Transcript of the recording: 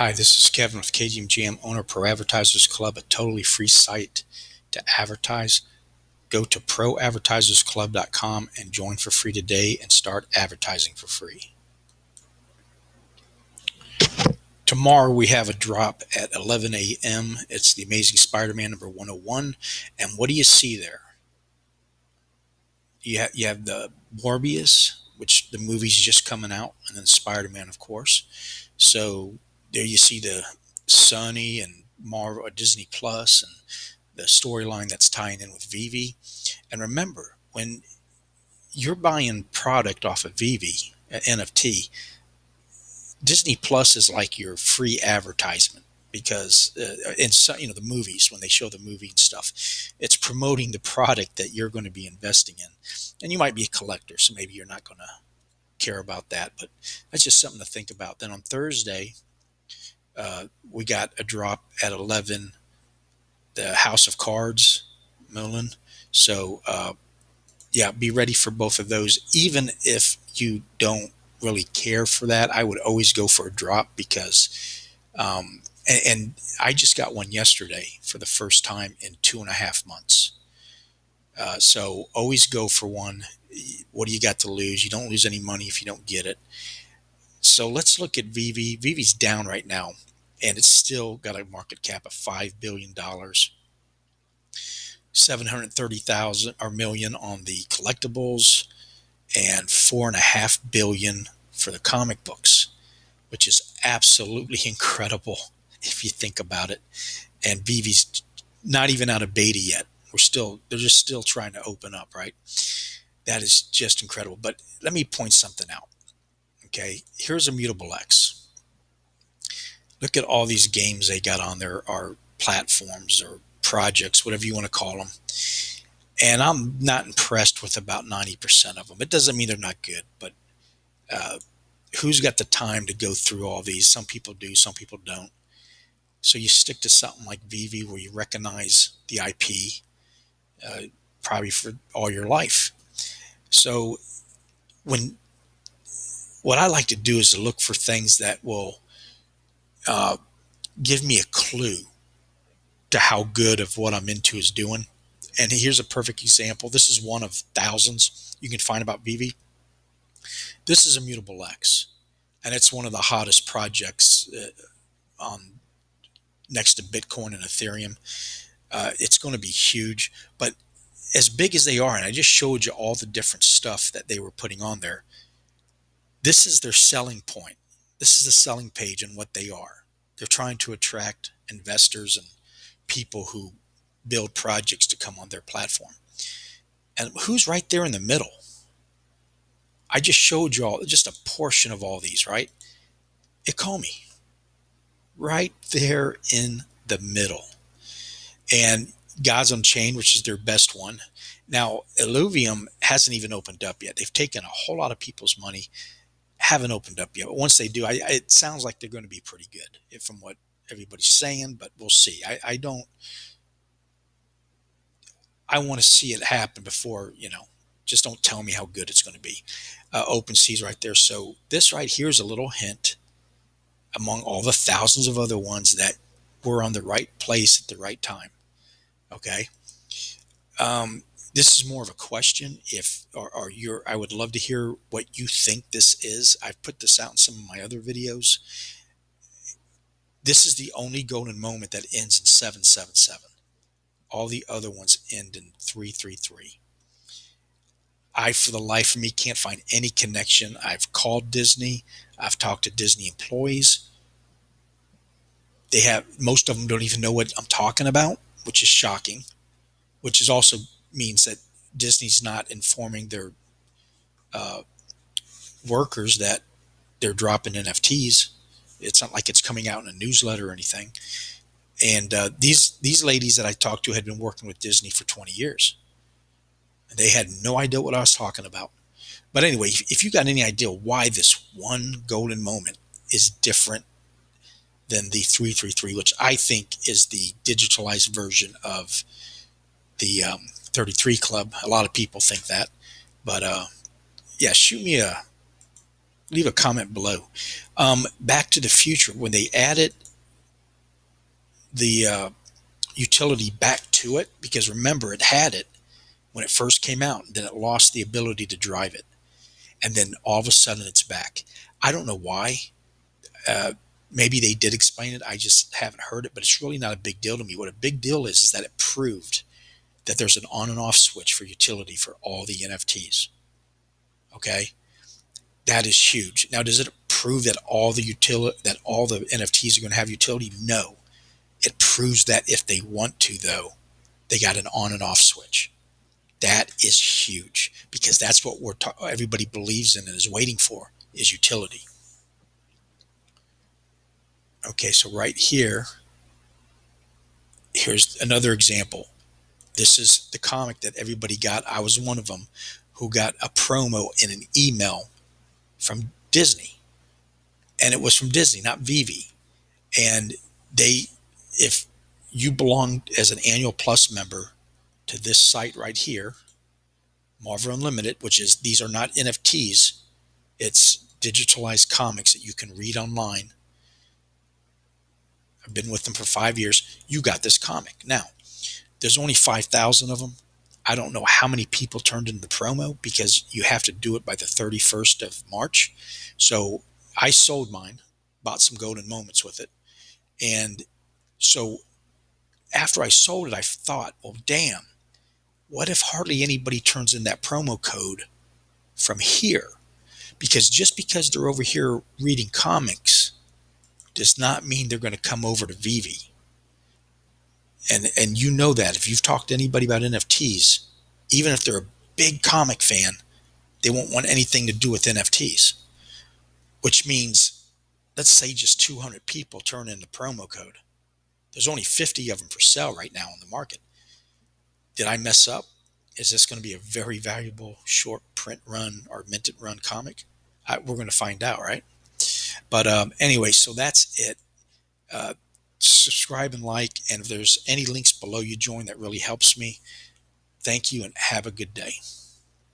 Hi, this is Kevin with KGMJAM, owner of Pro Advertisers Club, a totally free site to advertise. Go to proadvertisersclub.com and join for free today and start advertising for free. Tomorrow we have a drop at 11 a.m. It's the Amazing Spider-Man number 101. And what do you see there? You have the Morbius, which the movie's just coming out, and then Spider-Man, of course. So there you see the Sony and Marvel, Disney Plus, and the storyline that's tying in with Veve. And remember, when you're buying product off of Veve, NFT, Disney Plus is like your free advertisement because in the movies, when they show the movie and stuff, it's promoting the product that you're going to be investing in. And you might be a collector, so maybe you're not going to care about that, but that's just something to think about. Then on Thursday, we got a drop at 11, the House of Cards, Millen. So yeah, be ready for both of those. Even if you don't really care for that, I would always go for a drop because, and I just got one yesterday for the first time in 2.5 months. So always go for one. What do you got to lose? You don't lose any money if you don't get it. So let's look at Veve. Vive's down right now, and it's still got a market cap of $5 billion. 730,000 or million on the collectibles, and 4.5 billion for the comic books, which is absolutely incredible if you think about it. And Vive's not even out of beta yet. They're just still trying to open up, right? That is just incredible. But let me point something out. Okay, here's Immutable X. Look at all these games they got on there, or platforms or projects, whatever you want to call them. And I'm not impressed with about 90% of them. It doesn't mean they're not good, but who's got the time to go through all these? Some people do, some people don't. So you stick to something like Veve where you recognize the IP probably for all your life. So what I like to do is to look for things that will give me a clue to how good of what I'm into is doing. And here's a perfect example. This is one of thousands you can find about Veve. This is Immutable X, and it's one of the hottest projects on next to Bitcoin and Ethereum. It's going to be huge, but as big as they are, and I just showed you all the different stuff that they were putting on there, this is their selling point. This is the selling page and what they are. They're trying to attract investors and people who build projects to come on their platform. And who's right there in the middle? I just showed you all just a portion of all these, right? Ecomi, right there in the middle. And God's Unchained, which is their best one. Now, Illuvium hasn't even opened up yet. They've taken a whole lot of people's money, haven't opened up yet. But once they do, it sounds like they're going to be pretty good from what everybody's saying, but we'll see. I want to see it happen before, just don't tell me how good it's going to be. OpenSea's right there. So this right here is a little hint among all the thousands of other ones that we're on the right place at the right time. Okay. This is more of a question. I would love to hear what you think this is. I've put this out in some of my other videos. This is the only golden moment that ends in 777. All the other ones end in 333. I, for the life of me, can't find any connection. I've called Disney. I've talked to Disney employees. Most of them don't even know what I'm talking about, which is shocking, which is also means that Disney's not informing their workers that they're dropping NFTs. It's not like it's coming out in a newsletter or anything. And these ladies that I talked to had been working with Disney for 20 years. And they had no idea what I was talking about. But anyway, if you got any idea why this one golden moment is different than the 333, which I think is the digitalized version of the 33 Club. A lot of people think that. But yeah, shoot me a leave a comment below. Back to the Future, when they added the utility back to it, because remember, it had it when it first came out, and then it lost the ability to drive it. And then all of a sudden it's back. I don't know why. Uh, Maybe they did explain it. I just haven't heard it, but it's really not a big deal to me. What a big deal is that it proved that there's an on and off switch for utility for all the NFTs. Okay. That is huge. Now, does it prove that all the NFTs are going to have utility? No. It proves that if they want to, though, they got an on and off switch. That is huge because that's what everybody believes in and is waiting for is utility. Okay, so right here, here's another example. This is the comic that everybody got. I was one of them who got a promo in an email from Disney. And it was from Disney, not Veve. And if you belong as an annual plus member to this site right here, Marvel Unlimited, these are not NFTs, it's digitalized comics that you can read online. I've been with them for 5 years. You got this comic. Now, there's only 5,000 of them. I don't know how many people turned in the promo because you have to do it by the 31st of March. So I sold mine, bought some golden moments with it. And so after I sold it, I thought, well, damn, what if hardly anybody turns in that promo code from here? Because just because they're over here reading comics does not mean they're going to come over to Veve. And you know that if you've talked to anybody about NFTs, even if they're a big comic fan, they won't want anything to do with NFTs, which means, let's say just 200 people turn in the promo code. There's only 50 of them for sale right now on the market. Did I mess up? Is this going to be a very valuable short print run or minted run comic? We're going to find out, right? But anyway, so that's it. Subscribe and like, and if there's any links below you join, that really helps me. Thank you and have a good day.